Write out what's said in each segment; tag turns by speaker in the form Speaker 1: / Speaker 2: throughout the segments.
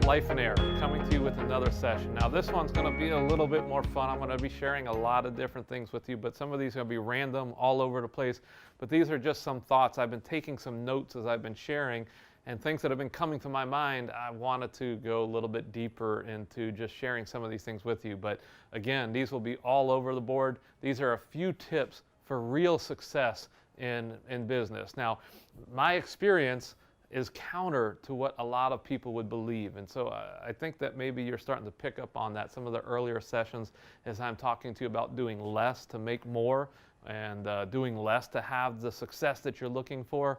Speaker 1: Lifeonaire, coming to you with another session. Now this one's going to be a little bit more fun. I'm going to be sharing a lot of different things with you, but some of these are going to be random, all over the place. But these are just some thoughts. I've been taking some notes as I've been sharing, and things that have been coming to my mind. I wanted to go a little bit deeper into just sharing some of these things with you. But again, these will be all over the board. These are a few tips for real success in business. Now, my experience is counter to what a lot of people would believe. And so I think that maybe you're starting to pick up on that. Some of the earlier sessions as I'm talking to you about doing less to make more and doing less to have the success that you're looking for.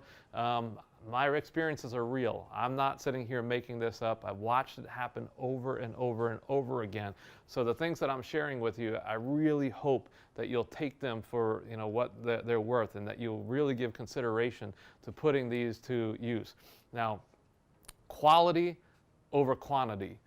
Speaker 1: My experiences are real. I'm not sitting here making this up. I've watched it happen over and over and over again. So the things that I'm sharing with you, I really hope that you'll take them for what they're worth, and that you'll really give consideration to putting these to use. Now, quality over quantity.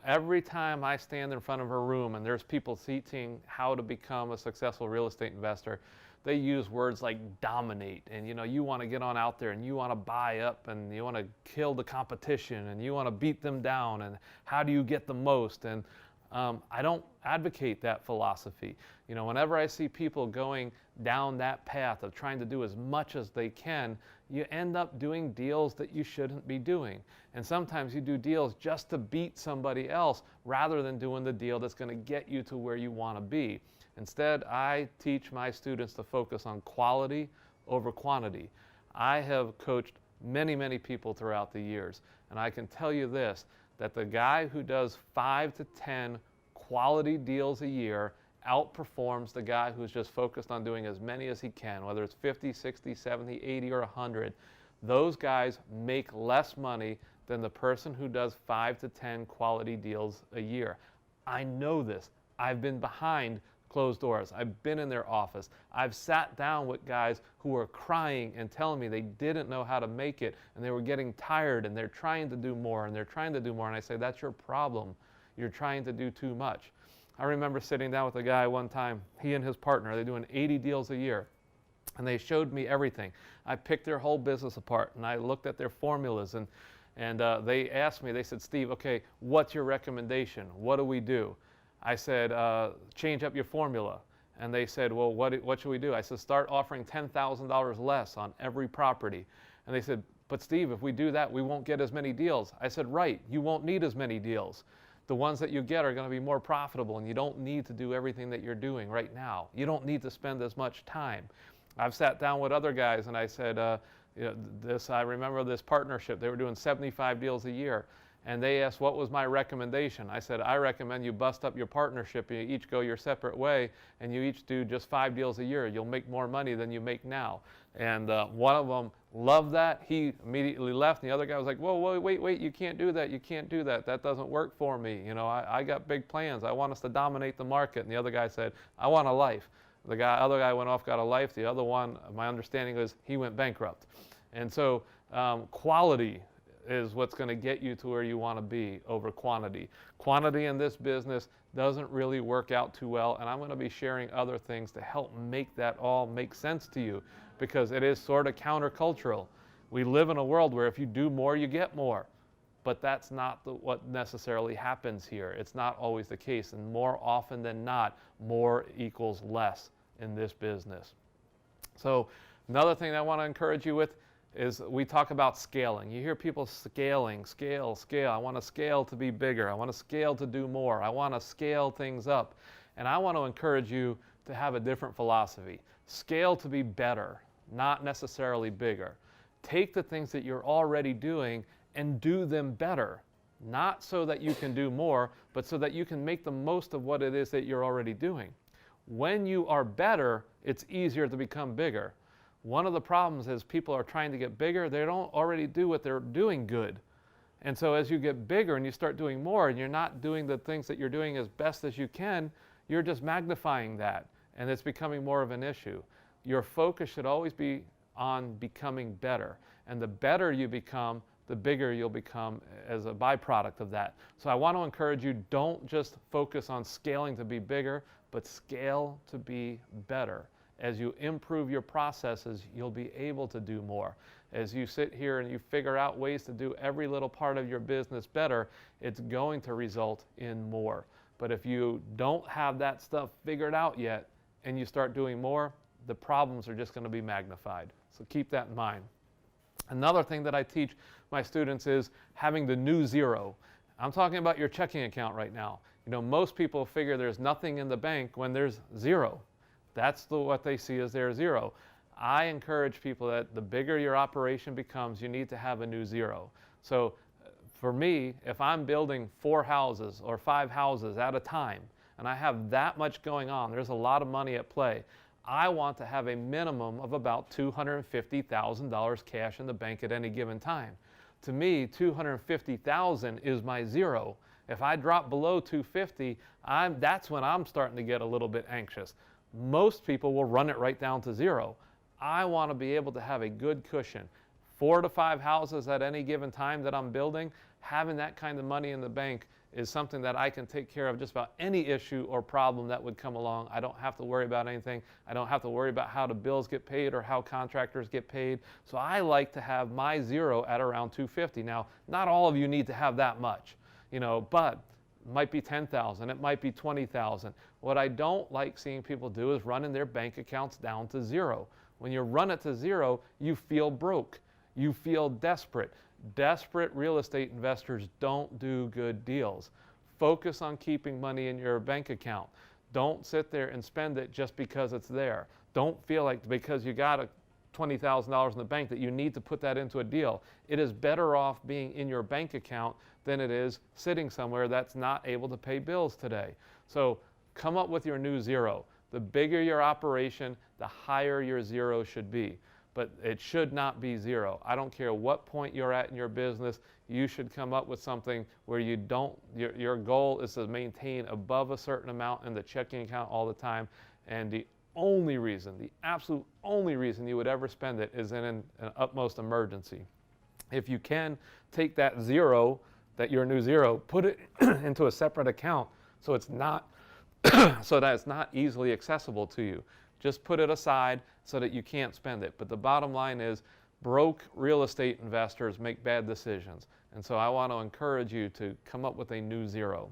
Speaker 1: Every time I stand in front of a room and there's people teaching how to become a successful real estate investor, they use words like dominate, and you want to get on out there and you want to buy up and you want to kill the competition and you want to beat them down, and how do you get the most? And I don't advocate that philosophy. Whenever I see people going down that path of trying to do as much as they can, you end up doing deals that you shouldn't be doing. And sometimes you do deals just to beat somebody else rather than doing the deal that's going to get you to where you want to be. Instead, I teach my students to focus on quality over quantity. I have coached many, many people throughout the years, and I can tell you this, that the guy who does 5 to 10 quality deals a year outperforms the guy who's just focused on doing as many as he can, whether it's 50, 60, 70, 80, or 100. Those guys make less money than the person who does 5 to 10 quality deals a year. I know this. I've been behind closed doors. I've been in their office. I've sat down with guys who were crying and telling me they didn't know how to make it, and they were getting tired, and they're trying to do more, and they're trying to do more. And I say, that's your problem. You're trying to do too much. I remember sitting down with a guy one time, he and his partner, they're doing 80 deals a year, and they showed me everything. I picked their whole business apart, and I looked at their formulas, and they asked me, they said, Steve, okay, what's your recommendation? What do we do? I said, change up your formula. And they said, well, what should we do? I said, start offering $10,000 less on every property. And they said, but Steve, if we do that, we won't get as many deals. I said, right, you won't need as many deals. The ones that you get are going to be more profitable, and you don't need to do everything that you're doing right now. You don't need to spend as much time. I've sat down with other guys, and I said, I remember this partnership. They were doing 75 deals a year. And they asked what was my recommendation. I said, I recommend you bust up your partnership. You each go your separate way, and you each do just 5 deals a year. You'll make more money than you make now. And one of them loved that. He immediately left. And the other guy was like, whoa, wait, you can't do that. You can't do that. That doesn't work for me. I got big plans. I want us to dominate the market. And the other guy said, I want a life. The other guy went off, got a life. The other one, my understanding is he went bankrupt. And so quality is what's going to get you to where you want to be over quantity. Quantity in this business doesn't really work out too well, and I'm going to be sharing other things to help make that all make sense to you, because it is sort of countercultural. We live in a world where if you do more, you get more, but that's not what necessarily happens here. It's not always the case, and more often than not, more equals less in this business. So another thing I want to encourage you with is we talk about scaling. You hear people scaling, scale. I want to scale to be bigger. I want to scale to do more. I want to scale things up. And I want to encourage you to have a different philosophy. Scale to be better, not necessarily bigger. Take the things that you're already doing and do them better. Not so that you can do more, but so that you can make the most of what it is that you're already doing. When you are better, it's easier to become bigger. One of the problems is people are trying to get bigger. They don't already do what they're doing good. And so as you get bigger and you start doing more, and you're not doing the things that you're doing as best as you can, you're just magnifying that, and it's becoming more of an issue. Your focus should always be on becoming better. And the better you become, the bigger you'll become as a byproduct of that. So I want to encourage you, don't just focus on scaling to be bigger, but scale to be better. As you improve your processes, you'll be able to do more. as you sit here and you figure out ways to do every little part of your business better, it's going to result in more. But if you don't have that stuff figured out yet and you start doing more, the problems are just going to be magnified. So keep that in mind. Another thing that I teach my students is having the new zero. I'm talking about your checking account right now. You know, most people figure there's nothing in the bank when there's zero. That's what they see as their zero. I encourage people that the bigger your operation becomes, you need to have a new zero. So for me, if I'm building 4 houses or 5 houses at a time, and I have that much going on, there's a lot of money at play, I want to have a minimum of about $250,000 cash in the bank at any given time. To me, $250,000 is my zero. If I drop below $250,000, that's when I'm starting to get a little bit anxious. Most people will run it right down to zero. I want to be able to have a good cushion. 4 to 5 houses at any given time that I'm building, having that kind of money in the bank is something that I can take care of just about any issue or problem that would come along. I don't have to worry about anything. I don't have to worry about how the bills get paid or how contractors get paid. So I like to have my zero at around $250,000. Now, not all of you need to have that much, you know, but it might be $10,000, it might be $20,000. What I don't like seeing people do is running their bank accounts down to zero. When you run it to zero, you feel broke. You feel desperate. Desperate real estate investors don't do good deals. Focus on keeping money in your bank account. Don't sit there and spend it just because it's there. Don't feel like because you got $20,000 in the bank that you need to put that into a deal. It is better off being in your bank account than it is sitting somewhere that's not able to pay bills today. So come up with your new zero. The bigger your operation, the higher your zero should be. But it should not be zero. I don't care what point you're at in your business, you should come up with something where you don't, your goal is to maintain above a certain amount in the checking account all the time. And the only reason, the absolute only reason you would ever spend it is in an utmost emergency. If you can take that zero, that your new zero, put it into a separate account so it's not, so that it's not easily accessible to you. Just put it aside so that you can't spend it. But the bottom line is broke real estate investors make bad decisions. And so I want to encourage you to come up with a new zero.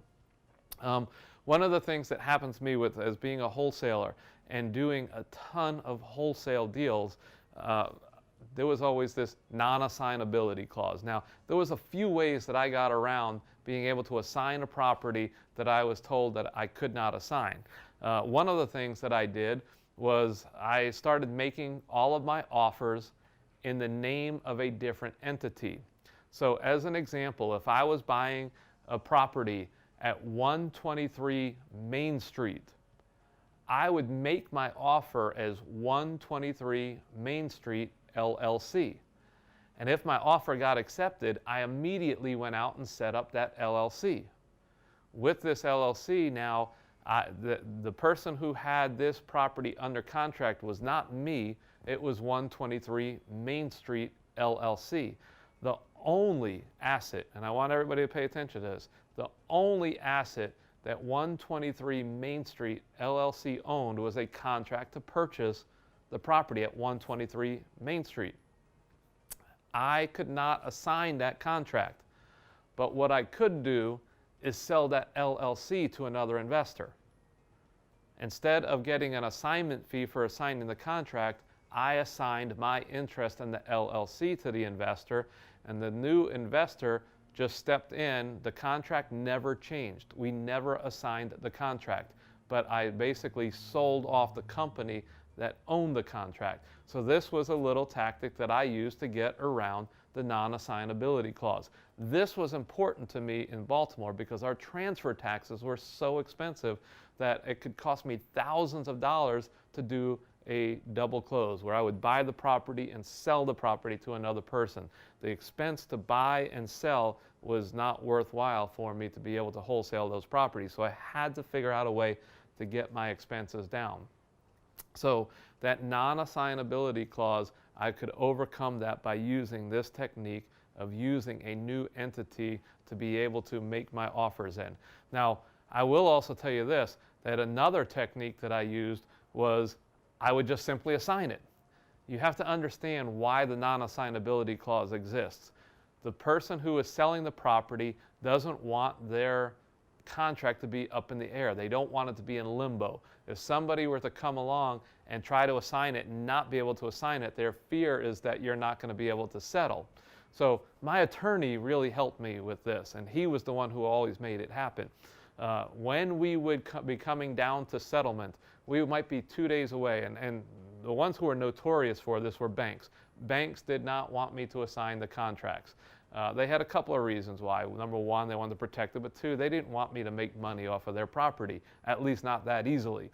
Speaker 1: One of the things that happens to me as being a wholesaler and doing a ton of wholesale deals, there was always this non-assignability clause. Now, there was a few ways that I got around being able to assign a property that I was told that I could not assign. One of the things that I did was I started making all of my offers in the name of a different entity. So as an example, if I was buying a property at 123 Main Street, I would make my offer as 123 Main Street LLC. And if my offer got accepted, I immediately went out and set up that LLC. With this LLC now, the person who had this property under contract was not me, it was 123 Main Street LLC. The only asset, and I want everybody to pay attention to this, the only asset that 123 Main Street LLC owned was a contract to purchase the property at 123 Main Street. I could not assign that contract, but what I could do is sell that LLC to another investor. Instead of getting an assignment fee for assigning the contract, I assigned my interest in the LLC to the investor, and the new investor just stepped in. The contract never changed. We never assigned the contract, but I basically sold off the company that owned the contract. So this was a little tactic that I used to get around the non-assignability clause. This was important to me in Baltimore because our transfer taxes were so expensive that it could cost me thousands of dollars to do a double close, where I would buy the property and sell the property to another person. The expense to buy and sell was not worthwhile for me to be able to wholesale those properties. So I had to figure out a way to get my expenses down. So that non-assignability clause, I could overcome that by using this technique of using a new entity to be able to make my offers in. Now, I will also tell you this, that another technique that I used was I would just simply assign it. You have to understand why the non-assignability clause exists. The person who is selling the property doesn't want their contract to be up in the air. They don't want it to be in limbo. If somebody were to come along and try to assign it and not be able to assign it, their fear is that you're not going to be able to settle. So my attorney really helped me with this, and he was the one who always made it happen. When we would be coming down to settlement, we might be 2 days away, and the ones who were notorious for this were banks. Banks did not want me to assign the contracts. They had a couple of reasons why. Number one, they wanted to protect it, but two, they didn't want me to make money off of their property, at least not that easily.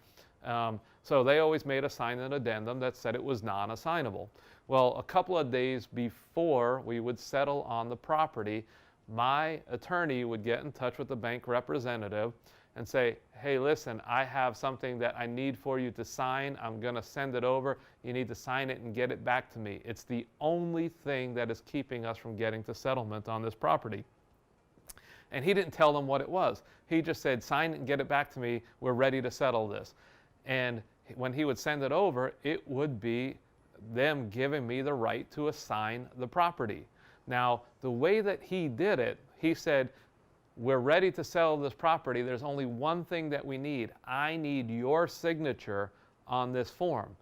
Speaker 1: So they always made us sign an addendum that said it was non-assignable. Well, a couple of days before we would settle on the property, my attorney would get in touch with the bank representative and say, hey, listen, I have something that I need for you to sign. I'm going to send it over. You need to sign it and get it back to me. It's the only thing that is keeping us from getting to settlement on this property. And he didn't tell them what it was. He just said, sign it and get it back to me. We're ready to settle this. And when he would send it over, it would be them giving me the right to assign the property. Now, the way that he did it, he said, we're ready to sell this property. There's only one thing that we need. I need your signature on this form.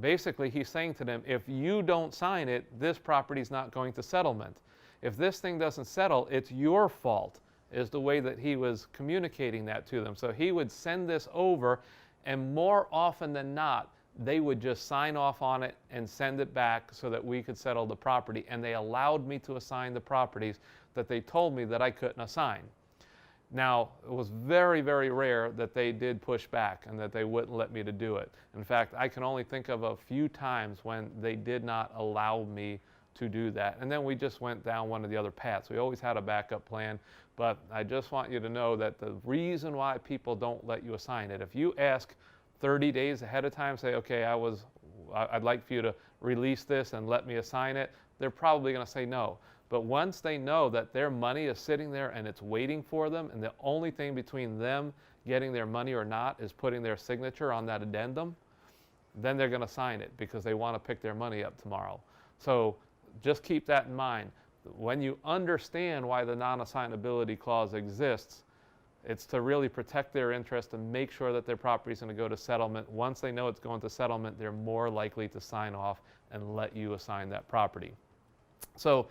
Speaker 1: Basically, he's saying to them, if you don't sign it, this property's not going to settlement. If this thing doesn't settle, it's your fault, is the way that he was communicating that to them. So he would send this over, and more often than not, they would just sign off on it and send it back so that we could settle the property. And they allowed me to assign the properties that they told me that I couldn't assign. Now, it was very, very rare that they did push back and that they wouldn't let me to do it. In fact, I can only think of a few times when they did not allow me to do that. And then we just went down one of the other paths. We always had a backup plan, but I just want you to know that the reason why people don't let you assign it, if you ask 30 days ahead of time, say, okay, I'd like for you to release this and let me assign it, they're probably going to say no. But once they know that their money is sitting there and it's waiting for them, and the only thing between them getting their money or not is putting their signature on that addendum, then they're going to sign it because they want to pick their money up tomorrow. So just keep that in mind. When you understand why the non-assignability clause exists, it's to really protect their interest and make sure that their property is going to go to settlement. Once they know it's going to settlement, they're more likely to sign off and let you assign that property. So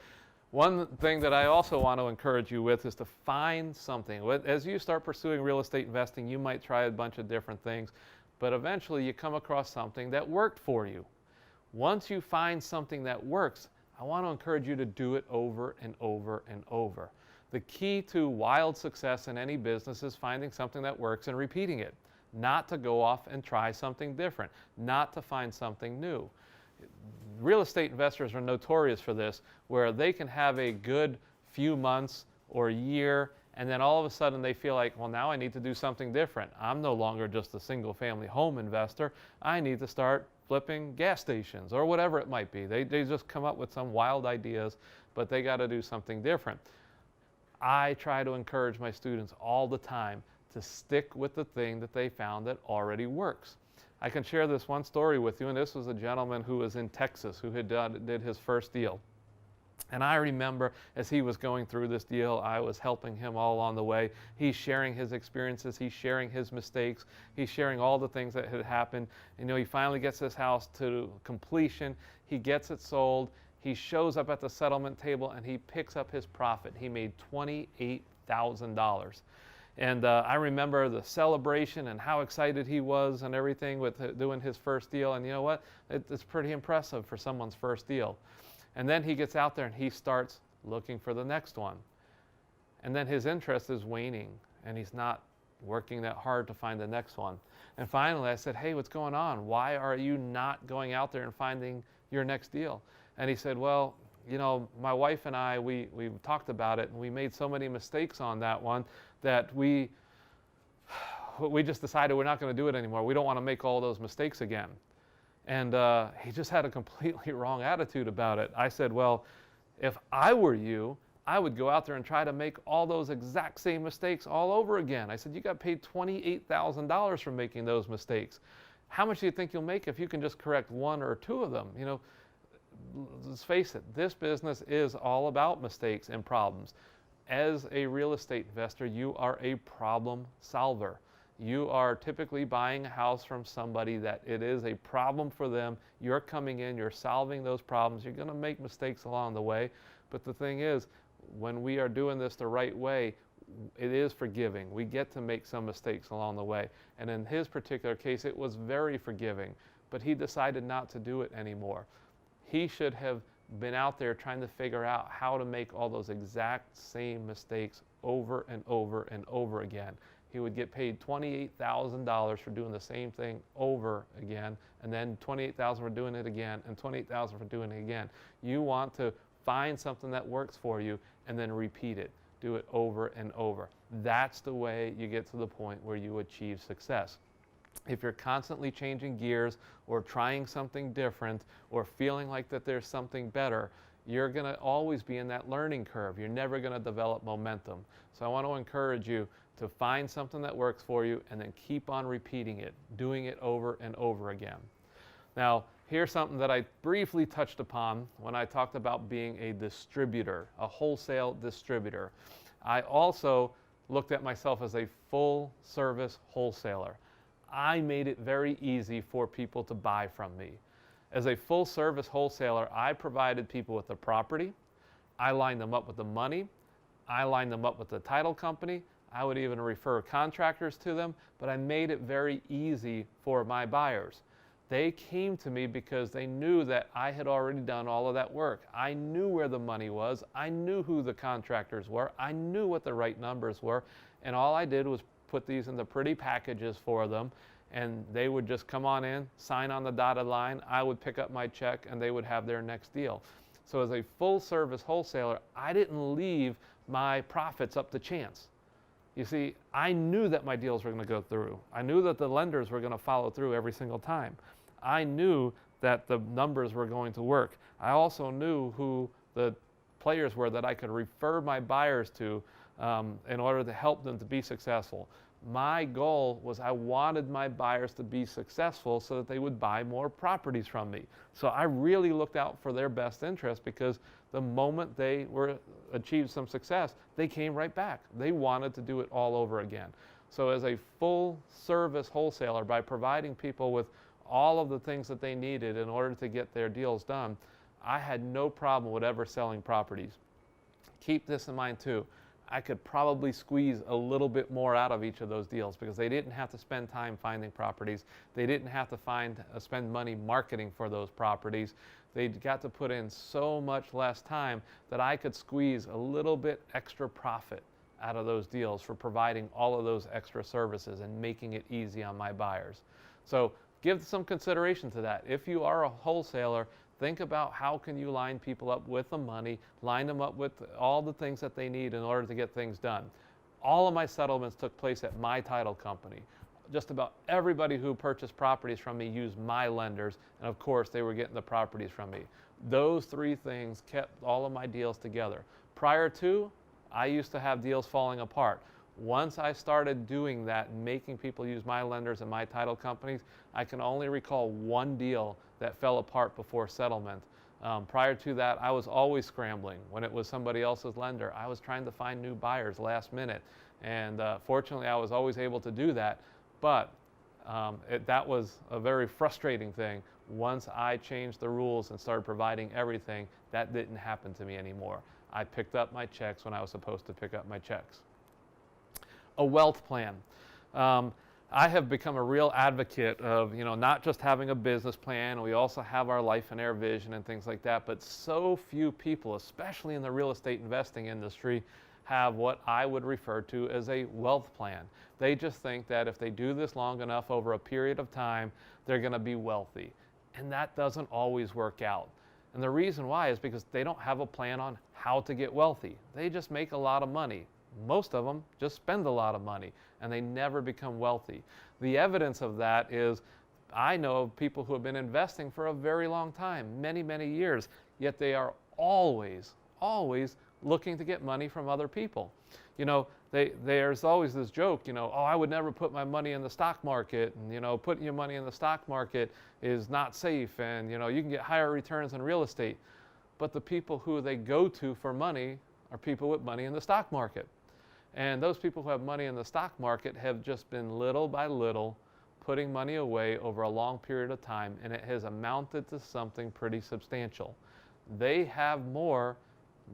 Speaker 1: one thing that I also want to encourage you with is to find something. As you start pursuing real estate investing, you might try a bunch of different things, but eventually you come across something that worked for you. Once you find something that works, I want to encourage you to do it over and over and over. The key to wild success in any business is finding something that works and repeating it, not to go off and try something different, not to find something new. Real estate investors are notorious for this, where they can have a good few months or year, and then all of a sudden they feel like, well, now I need to do something different. I'm no longer just a single family home investor. I need to start flipping gas stations or whatever it might be. They just come up with some wild ideas, but they got to do something different. I try to encourage my students all the time to stick with the thing that they found that already works. I can share this one story with you, and this was a gentleman who was in Texas who did his first deal. And I remember as he was going through this deal, I was helping him all along the way. He's sharing his experiences, he's sharing his mistakes, he's sharing all the things that had happened. He finally gets this house to completion, he gets it sold, he shows up at the settlement table, and he picks up his profit. He made $28,000. And I remember the celebration and how excited he was and everything with doing his first deal. And you know what? It's pretty impressive for someone's first deal. And then he gets out there and he starts looking for the next one. And then his interest is waning and he's not working that hard to find the next one. And finally I said, hey, what's going on? Why are you not going out there and finding your next deal? And he said, well, my wife and I, we talked about it and we made so many mistakes on that one that we just decided we're not going to do it anymore. We don't want to make all those mistakes again. And he just had a completely wrong attitude about it. I said, well, if I were you, I would go out there and try to make all those exact same mistakes all over again. I said, you got paid $28,000 for making those mistakes. How much do you think you'll make if you can just correct one or two of them? Let's face it, this business is all about mistakes and problems. As a real estate investor, you are a problem solver. You are typically buying a house from somebody that it is a problem for them. You're coming in, you're solving those problems. You're going to make mistakes along the way. But the thing is, when we are doing this the right way, it is forgiving. We get to make some mistakes along the way. And in his particular case, it was very forgiving. But he decided not to do it anymore. He should have been out there trying to figure out how to make all those exact same mistakes over and over and over again. He would get paid $28,000 for doing the same thing over again, and then $28,000 for doing it again, and $28,000 for doing it again. You want to find something that works for you and then repeat it. Do it over and over. That's the way you get to the point where you achieve success. If you're constantly changing gears or trying something different or feeling like that there's something better, you're going to always be in that learning curve. You're never going to develop momentum. So I want to encourage you to find something that works for you and then keep on repeating it, doing it over and over again. Now, here's something that I briefly touched upon when I talked about being a distributor, a wholesale distributor. I also looked at myself as a full service wholesaler. I made it very easy for people to buy from me. As a full service wholesaler, I provided people with the property, I lined them up with the money, I lined them up with the title company, I would even refer contractors to them, but I made it very easy for my buyers. They came to me because they knew that I had already done all of that work. I knew where the money was, I knew who the contractors were, I knew what the right numbers were, and all I did was put these in the pretty packages for them, and they would just come on in, sign on the dotted line, I would pick up my check, and they would have their next deal. So as a full service wholesaler, I didn't leave my profits up to chance. You see, I knew that my deals were going to go through. I knew that the lenders were going to follow through every single time. I knew that the numbers were going to work. I also knew who the players were that I could refer my buyers to in order to help them to be successful. My goal was I wanted my buyers to be successful so that they would buy more properties from me. So I really looked out for their best interest, because the moment they achieved some success, they came right back. They wanted to do it all over again. So as a full service wholesaler, by providing people with all of the things that they needed in order to get their deals done, I had no problem with ever selling properties. Keep this in mind too. I could probably squeeze a little bit more out of each of those deals, because they didn't have to spend time finding properties. They didn't have to spend money marketing for those properties. They got to put in so much less time that I could squeeze a little bit extra profit out of those deals for providing all of those extra services and making it easy on my buyers. So give some consideration to that. If you are a wholesaler, think about how can you line people up with the money, line them up with all the things that they need in order to get things done. All of my settlements took place at my title company. Just about everybody who purchased properties from me used my lenders, and of course they were getting the properties from me. Those three things kept all of my deals together. Prior to, I used to have deals falling apart. Once I started doing that and making people use my lenders and my title companies, I can only recall one deal that fell apart before settlement. Prior to that, I was always scrambling. When it was somebody else's lender, I was trying to find new buyers last minute. And fortunately, I was always able to do that. But that was a very frustrating thing. Once I changed the rules and started providing everything, that didn't happen to me anymore. I picked up my checks when I was supposed to pick up my checks. A wealth plan. I have become a real advocate of, not just having a business plan. We also have our Lifeonaire vision and things like that. But so few people, especially in the real estate investing industry, have what I would refer to as a wealth plan. They just think that if they do this long enough over a period of time, they're going to be wealthy. And that doesn't always work out. And the reason why is because they don't have a plan on how to get wealthy. They just make a lot of money. Most of them just spend a lot of money, and they never become wealthy. The evidence of that is I know of people who have been investing for a very long time, many, many years, yet they are always looking to get money from other people. You know, there's always this joke, oh, I would never put my money in the stock market, and putting your money in the stock market is not safe, and you can get higher returns in real estate. But the people who they go to for money are people with money in the stock market. And those people who have money in the stock market have just been little by little putting money away over a long period of time, and it has amounted to something pretty substantial. They have more.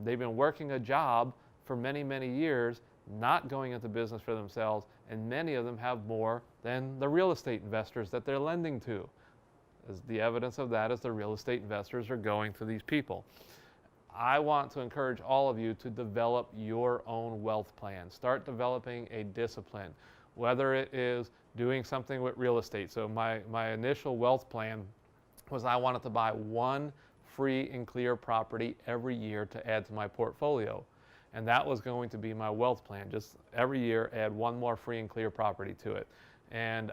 Speaker 1: They've been working a job for many, many years, not going into business for themselves, and many of them have more than the real estate investors that they're lending to. As the evidence of that is the real estate investors are going to these people. I want to encourage all of you to develop your own wealth plan. Start developing a discipline, whether it is doing something with real estate. So my initial wealth plan was I wanted to buy one free and clear property every year to add to my portfolio. And that was going to be my wealth plan. Just every year add one more free and clear property to it. And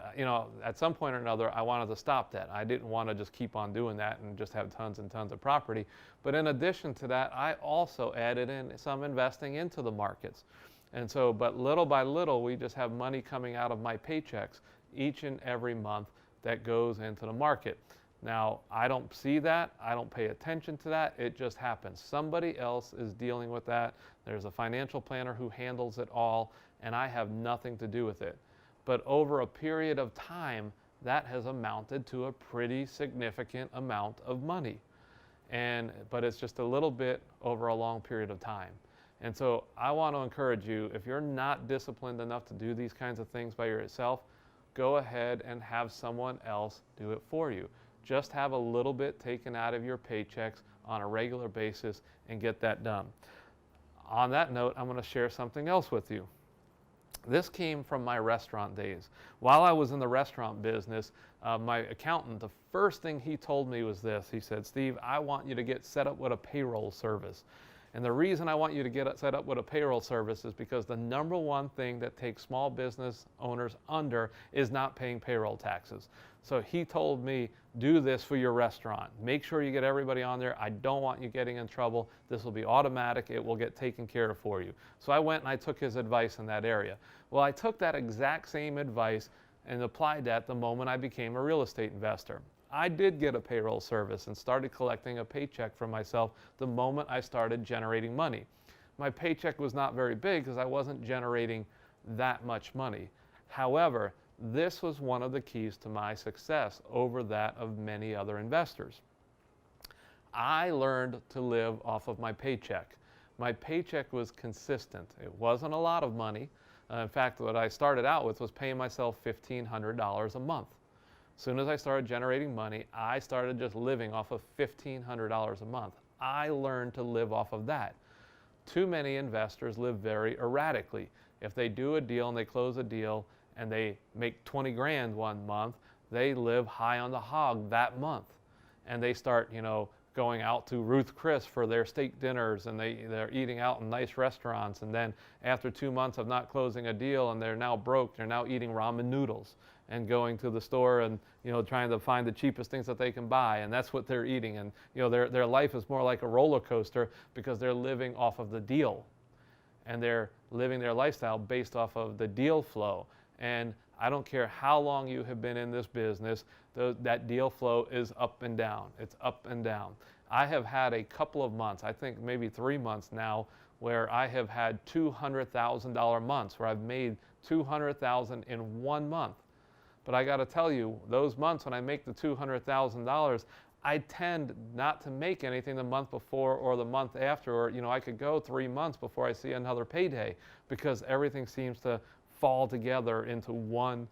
Speaker 1: at some point or another, I wanted to stop that. I didn't want to just keep on doing that and just have tons and tons of property. But in addition to that, I also added in some investing into the markets. And so, but little by little, we just have money coming out of my paychecks each and every month that goes into the market. Now, I don't see that. I don't pay attention to that. It just happens. Somebody else is dealing with that. There's a financial planner who handles it all, and I have nothing to do with it. But over a period of time, that has amounted to a pretty significant amount of money. But it's just a little bit over a long period of time. And so I want to encourage you, if you're not disciplined enough to do these kinds of things by yourself, go ahead and have someone else do it for you. Just have a little bit taken out of your paychecks on a regular basis and get that done. On that note, I'm going to share something else with you. This came from my restaurant days. While I was in the restaurant business, my accountant, the first thing he told me was this. He said, Steve, I want you to get set up with a payroll service. And the reason I want you to get set up with a payroll service is because the number one thing that takes small business owners under is not paying payroll taxes. So he told me, do this for your restaurant. Make sure you get everybody on there. I don't want you getting in trouble. This will be automatic. It will get taken care of for you. So I went and I took his advice in that area. Well, I took that exact same advice and applied that the moment I became a real estate investor. I did get a payroll service and started collecting a paycheck for myself the moment I started generating money. My paycheck was not very big because I wasn't generating that much money. However, this was one of the keys to my success over that of many other investors. I learned to live off of my paycheck. My paycheck was consistent. It wasn't a lot of money. In fact, what I started out with was paying myself $1,500 a month. As soon as I started generating money, I started just living off of $1,500 a month. I learned to live off of that. Too many investors live very erratically. If they do a deal and they close a deal and they make 20 grand one month, they live high on the hog that month. And they start, going out to Ruth Chris for their steak dinners, and they're eating out in nice restaurants. And then after 2 months of not closing a deal and they're now broke, they're now eating ramen noodles and going to the store and trying to find the cheapest things that they can buy, and that's what they're eating. And their life is more like a roller coaster because they're living off of the deal, and they're living their lifestyle based off of the deal flow. And I don't care how long you have been in this business, that deal flow is up and down. It's up and down. I have had a couple of months, I think maybe 3 months now, where I have had $200,000 months, where I've made $200,000 in 1 month. But I got to tell you, those months when I make the $200,000, I tend not to make anything the month before or the month after, or I could go 3 months before I see another payday, because everything seems to fall together into one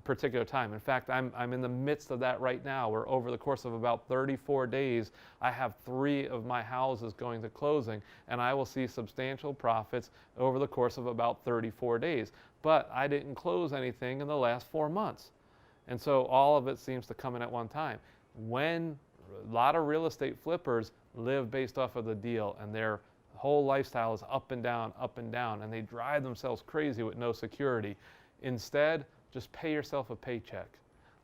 Speaker 1: particular time. In fact, I'm in the midst of that right now, where over the course of about 34 days, I have 3 of my houses going to closing, and I will see substantial profits over the course of about 34 days. But I didn't close anything in the last 4 months. And so all of it seems to come in at one time. When a lot of real estate flippers live based off of the deal, and their whole lifestyle is up and down, and they drive themselves crazy with no security. Instead, just pay yourself a paycheck.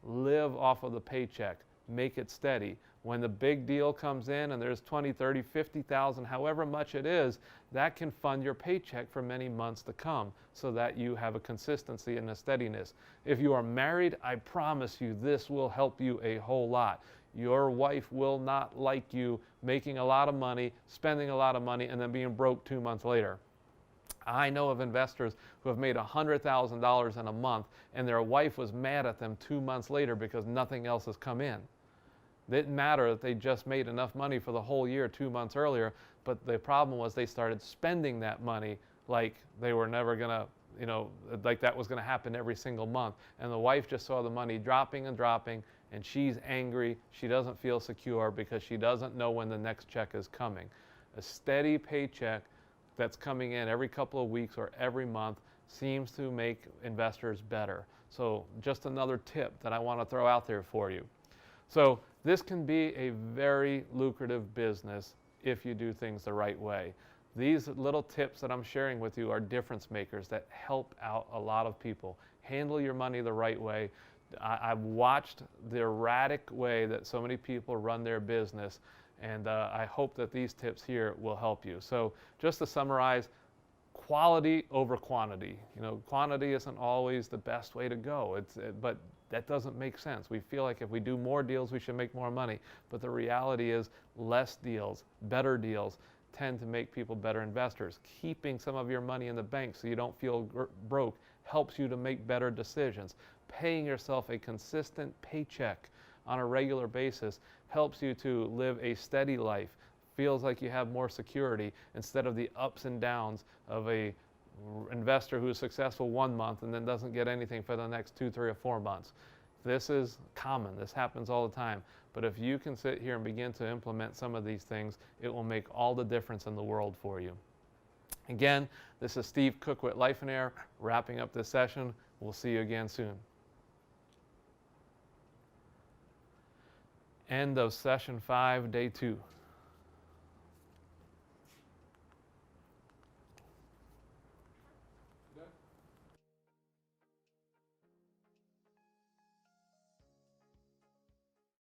Speaker 1: Live off of the paycheck. Make it steady. When the big deal comes in and there's 20, 30, 50,000, however much it is, that can fund your paycheck for many months to come so that you have a consistency and a steadiness. If you are married, I promise you this will help you a whole lot. Your wife will not like you making a lot of money, spending a lot of money, and then being broke 2 months later. I know of investors who have made $100,000 in a month and their wife was mad at them 2 months later because nothing else has come in. It didn't matter that they just made enough money for the whole year 2 months earlier, but the problem was they started spending that money like they were never going to, like that was going to happen every single month. And the wife just saw the money dropping and dropping, and she's angry. She doesn't feel secure because she doesn't know when the next check is coming. A steady paycheck that's coming in every couple of weeks or every month seems to make investors better. So just another tip that I want to throw out there for you. So this can be a very lucrative business if you do things the right way. These little tips that I'm sharing with you are difference makers that help out a lot of people. Handle your money the right way. I've watched the erratic way that so many people run their business, and I hope that these tips here will help you. So just to summarize, quality over quantity. Quantity isn't always the best way to go, but that doesn't make sense. We feel like if we do more deals, we should make more money. But the reality is less deals, better deals tend to make people better investors. Keeping some of your money in the bank so you don't feel broke helps you to make better decisions. Paying yourself a consistent paycheck on a regular basis helps you to live a steady life. Feels like you have more security instead of the ups and downs of a investor who is successful 1 month and then doesn't get anything for the next 2, 3, or 4 months. This is common. This happens all the time. But if you can sit here and begin to implement some of these things, it will make all the difference in the world for you. Again, this is Steve Cook with Lifeonaire, wrapping up this session. We'll see you again soon. End of session 5, day 2.